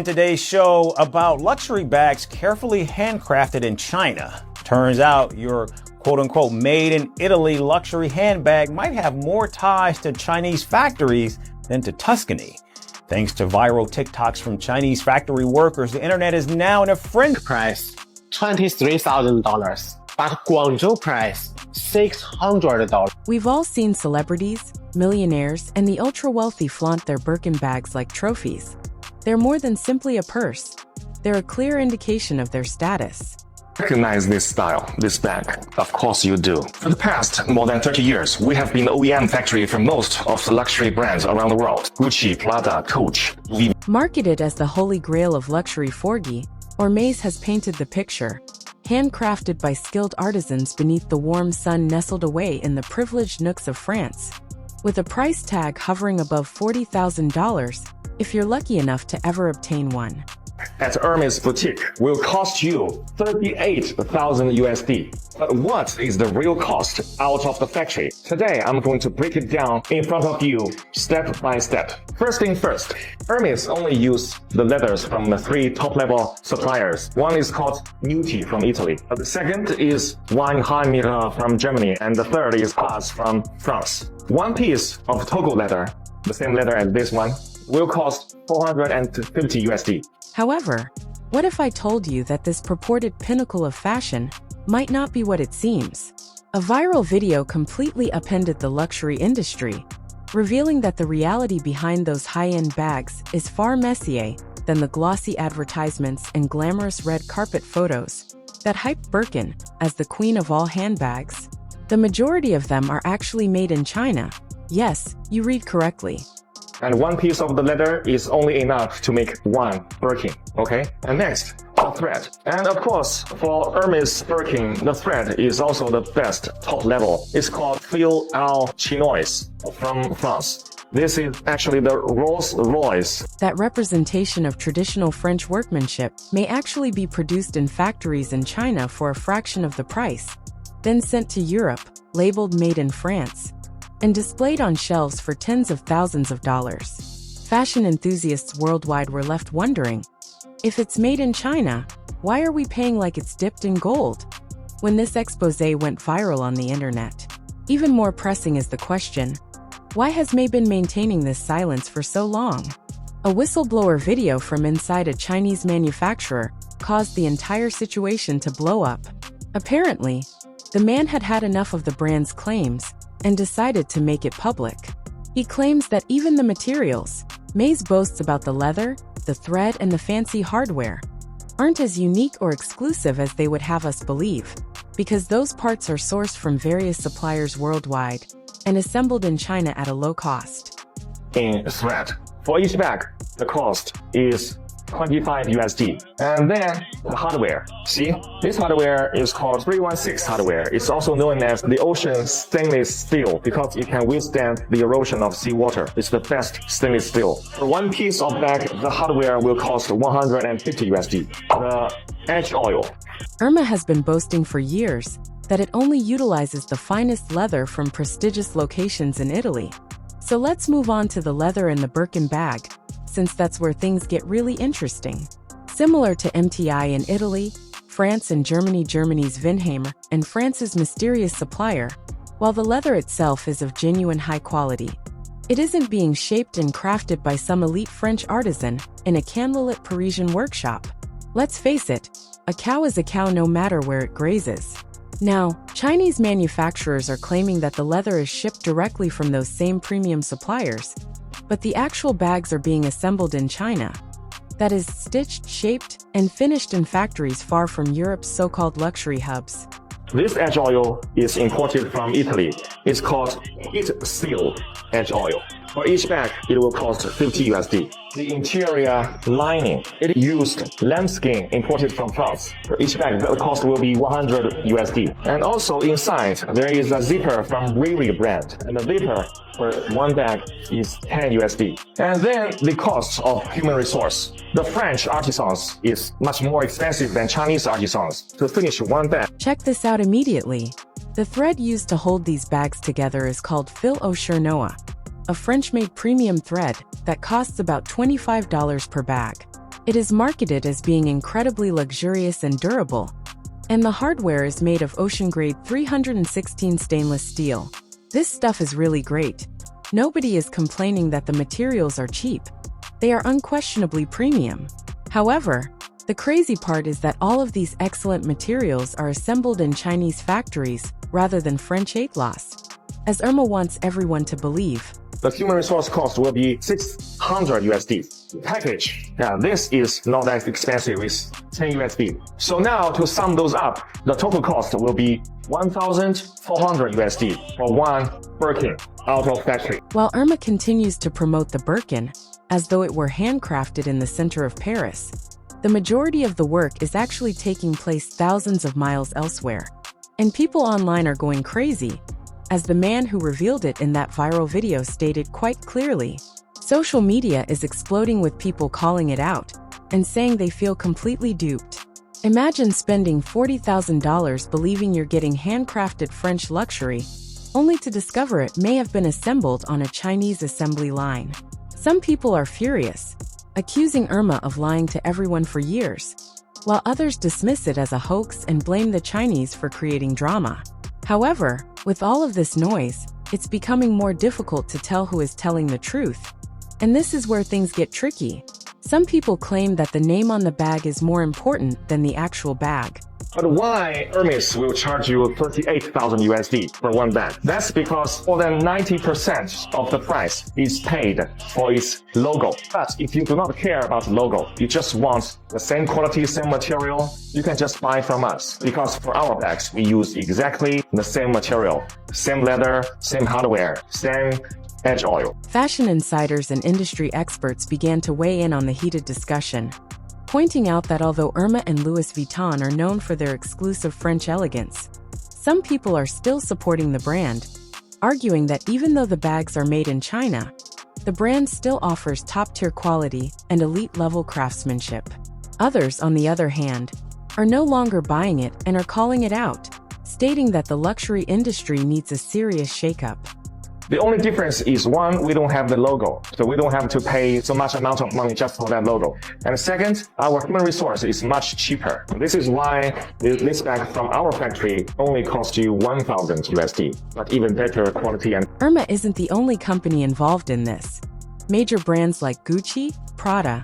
Today's show about luxury bags carefully handcrafted in China. Turns out your quote-unquote made in Italy luxury handbag might have more ties to Chinese factories than to Tuscany. Thanks to viral TikToks from Chinese factory workers, the internet is now in a frenzy. Price $23,000, but Guangzhou price $600. We've all seen celebrities, millionaires, and the ultra-wealthy flaunt their Birkin bags like trophies. They're more than simply a purse. They're a clear indication of their status. Recognize this style, this bag? Of course you do. For the past more than 30 years, we have been the OEM factory for most of the luxury brands around the world. Gucci, Prada, Coach, Louis. Marketed as the holy grail of luxury forgy, Hermès has painted the picture. Handcrafted by skilled artisans beneath the warm sun nestled away in the privileged nooks of France. With a price tag hovering above $40,000, if you're lucky enough to ever obtain one. At Hermès boutique will cost you 38,000 USD. But what is the real cost out of the factory? Today, I'm going to break it down in front of you step by step. First thing first, Hermès only use the leathers from the 3 top-level suppliers. One is called Nuti from Italy. The second is Weinheim from Germany. And the third is Haas from France. One piece of Togo leather, the same leather as this one, will cost 450 USD. However, what if I told you that this purported pinnacle of fashion might not be what it seems? A viral video completely upended the luxury industry, revealing that the reality behind those high-end bags is far messier than the glossy advertisements and glamorous red carpet photos that hype Birkin as the queen of all handbags. The majority of them are actually made in China. Yes, you read correctly. And one piece of the leather is only enough to make one Birkin, okay? And next, the thread. And of course, for Hermès Birkin, the thread is also the best top level. It's called Fil à Chinois from France. This is actually the Rolls Royce. That representation of traditional French workmanship may actually be produced in factories in China for a fraction of the price, then sent to Europe, labeled Made in France, and displayed on shelves for tens of thousands of dollars. Fashion enthusiasts worldwide were left wondering, if it's made in China, why are we paying like it's dipped in gold? When this exposé went viral on the internet. Even more pressing is the question, why has May been maintaining this silence for so long? A whistleblower video from inside a Chinese manufacturer caused the entire situation to blow up. Apparently, the man had had enough of the brand's claims and decided to make it public. He claims that even the materials, May's boasts about the leather, the thread, and the fancy hardware, aren't as unique or exclusive as they would have us believe, because those parts are sourced from various suppliers worldwide and assembled in China at a low cost. In thread. For each bag, the cost is 25 USD. And then the hardware. See, this hardware is called 316 hardware. It's also known as the ocean stainless steel because it can withstand the erosion of seawater. It's the best stainless steel. For one piece of bag, the hardware will cost 150 USD. The edge oil. Hermès has been boasting for years that it only utilizes the finest leather from prestigious locations in Italy. So let's move on to the leather in the Birkin bag, since that's where things get really interesting. Similar to MTI in Italy, France and Germany, Germany's Vinheimer, and France's mysterious supplier, while the leather itself is of genuine high quality, it isn't being shaped and crafted by some elite French artisan in a candlelit Parisian workshop. Let's face it, a cow is a cow no matter where it grazes. Now, Chinese manufacturers are claiming that the leather is shipped directly from those same premium suppliers, but the actual bags are being assembled in China. That is, stitched, shaped, and finished in factories far from Europe's so-called luxury hubs. This edge oil is imported from Italy. It's called heat seal edge oil. For each bag, it will cost 50 USD. The interior lining, it used lambskin imported from France. For each bag, the cost will be 100 USD. And also inside, there is a zipper from Riri brand. And the zipper for one bag is 10 USD. And then the cost of human resource. The French artisans is much more expensive than Chinese artisans. To finish one bag. Check this out immediately. The thread used to hold these bags together is called fil au Chinois, a French-made premium thread that costs about $25 per bag. It is marketed as being incredibly luxurious and durable, and the hardware is made of ocean-grade 316 stainless steel. This stuff is really great. Nobody is complaining that the materials are cheap. They are unquestionably premium. However, the crazy part is that all of these excellent materials are assembled in Chinese factories rather than French atlas, as Irma wants everyone to believe. The human resource cost will be 600 USD. Package, this is not that expensive, it's 10 USD. So now to sum those up, the total cost will be 1,400 USD for one Birkin out of factory. While Irma continues to promote the Birkin as though it were handcrafted in the center of Paris, the majority of the work is actually taking place thousands of miles elsewhere. And people online are going crazy, as the man who revealed it in that viral video stated quite clearly. Social media is exploding with people calling it out and saying they feel completely duped. Imagine spending $40,000 believing you're getting handcrafted French luxury, only to discover it may have been assembled on a Chinese assembly line. Some people are furious, accusing Irma of lying to everyone for years, while others dismiss it as a hoax and blame the Chinese for creating drama. However, with all of this noise, it's becoming more difficult to tell who is telling the truth. And this is where things get tricky. Some people claim that the name on the bag is more important than the actual bag. But why Hermès will charge you 38,000 USD for one bag? That's because more than 90% of the price is paid for its logo. But if you do not care about the logo, you just want the same quality, same material, you can just buy from us. Because for our bags, we use exactly the same material, same leather, same hardware, same edge oil. Fashion insiders and industry experts began to weigh in on the heated discussion, pointing out that although Irma and Louis Vuitton are known for their exclusive French elegance, some people are still supporting the brand, arguing that even though the bags are made in China, the brand still offers top-tier quality and elite-level craftsmanship. Others, on the other hand, are no longer buying it and are calling it out, stating that the luxury industry needs a serious shakeup. The only difference is, one, we don't have the logo, so we don't have to pay so much amount of money just for that logo. And second, our human resource is much cheaper. This is why this bag from our factory only costs you 1,000 USD, but even better quality. And Irma isn't the only company involved in this. Major brands like Gucci, Prada,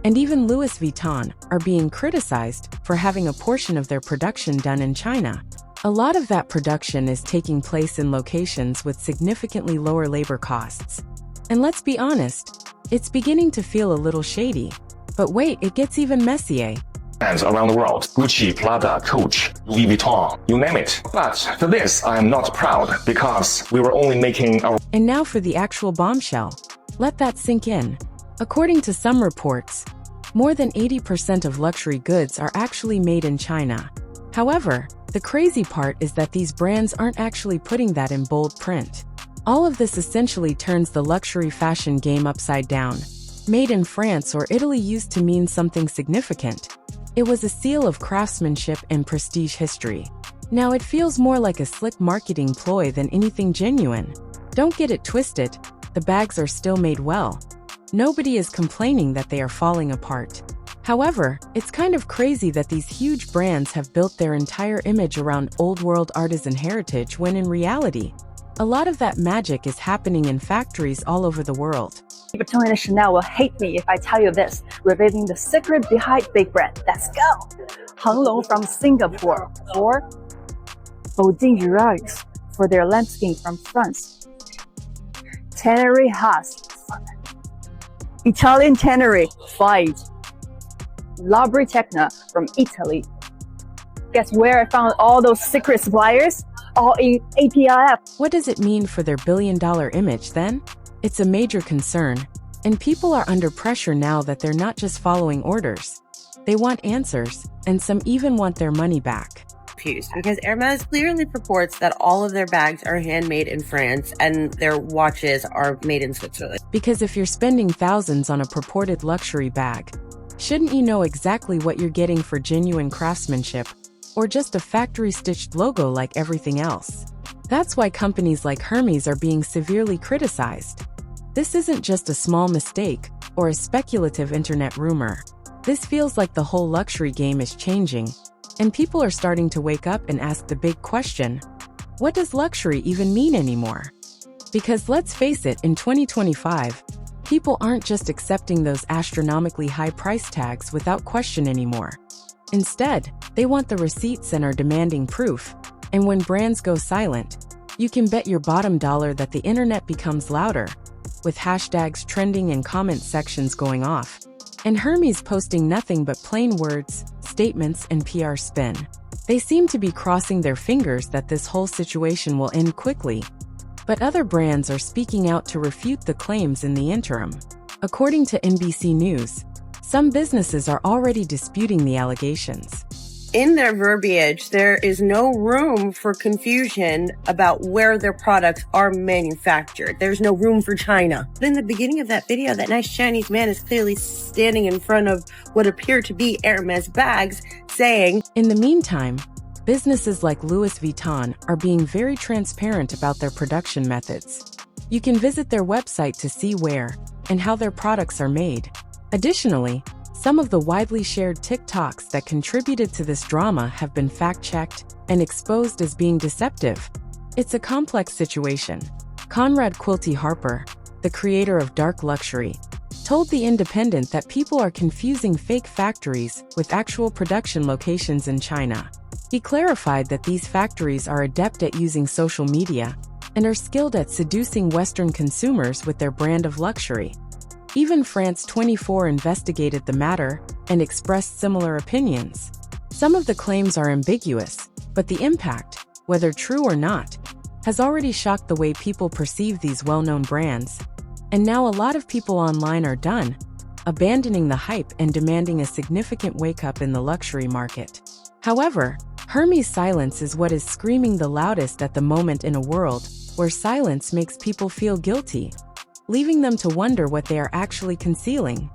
and even Louis Vuitton are being criticized for having a portion of their production done in China. A lot of that production is taking place in locations with significantly lower labor costs. And let's be honest, it's beginning to feel a little shady. But wait, it gets even messier. Brands around the world, Gucci, Prada, Coach, Louis Vuitton, you name it. But for this, I am not proud because we were only making our... And now for the actual bombshell. Let that sink in. According to some reports, more than 80% of luxury goods are actually made in China. However, the crazy part is that these brands aren't actually putting that in bold print. All of this essentially turns the luxury fashion game upside down. Made in France or Italy used to mean something significant. It was a seal of craftsmanship and prestige history. Now it feels more like a slick marketing ploy than anything genuine. Don't get it twisted, the bags are still made well. Nobody is complaining that they are falling apart. However, it's kind of crazy that these huge brands have built their entire image around old-world artisan heritage when in reality, a lot of that magic is happening in factories all over the world. Vuitton and Chanel will hate me if I tell you this, revealing the secret behind big brand. Let's go! Hanglong from Singapore, or Bodin for their landscape from France. Tannery Haas, Italian Tannery, Fight. Labri Tecna from Italy. Guess where I found all those secret suppliers? All in APIF. What does it mean for their billion-dollar image then? It's a major concern, and people are under pressure now that they're not just following orders. They want answers, and some even want their money back. Because Hermès clearly purports that all of their bags are handmade in France and their watches are made in Switzerland. Because if you're spending thousands on a purported luxury bag, shouldn't you know exactly what you're getting for genuine craftsmanship, or just a factory-stitched logo like everything else? That's why companies like Hermès are being severely criticized. This isn't just a small mistake or a speculative internet rumor. This feels like the whole luxury game is changing, and people are starting to wake up and ask the big question, what does luxury even mean anymore? Because let's face it, in 2025, people aren't just accepting those astronomically high price tags without question anymore. Instead, they want the receipts and are demanding proof. And when brands go silent, you can bet your bottom dollar that the internet becomes louder, with hashtags trending and comment sections going off, and Hermès posting nothing but plain words, statements, and PR spin. They seem to be crossing their fingers that this whole situation will end quickly. But other brands are speaking out to refute the claims in the interim. According to NBC News, some businesses are already disputing the allegations. In their verbiage, there is no room for confusion about where their products are manufactured. There's no room for China. But in the beginning of that video, that nice Chinese man is clearly standing in front of what appear to be Hermès bags, saying, In the meantime, businesses like Louis Vuitton are being very transparent about their production methods. You can visit their website to see where and how their products are made. Additionally, some of the widely shared TikToks that contributed to this drama have been fact-checked and exposed as being deceptive. It's a complex situation. Conrad Quilty Harper, the creator of Dark Luxury, told The Independent that people are confusing fake factories with actual production locations in China. He clarified that these factories are adept at using social media and are skilled at seducing Western consumers with their brand of luxury. Even France 24 investigated the matter and expressed similar opinions. Some of the claims are ambiguous, but the impact, whether true or not, has already shocked the way people perceive these well-known brands. And now a lot of people online are done, abandoning the hype and demanding a significant wake-up in the luxury market. However, Hermès' silence is what is screaming the loudest at the moment in a world where silence makes people feel guilty, leaving them to wonder what they are actually concealing.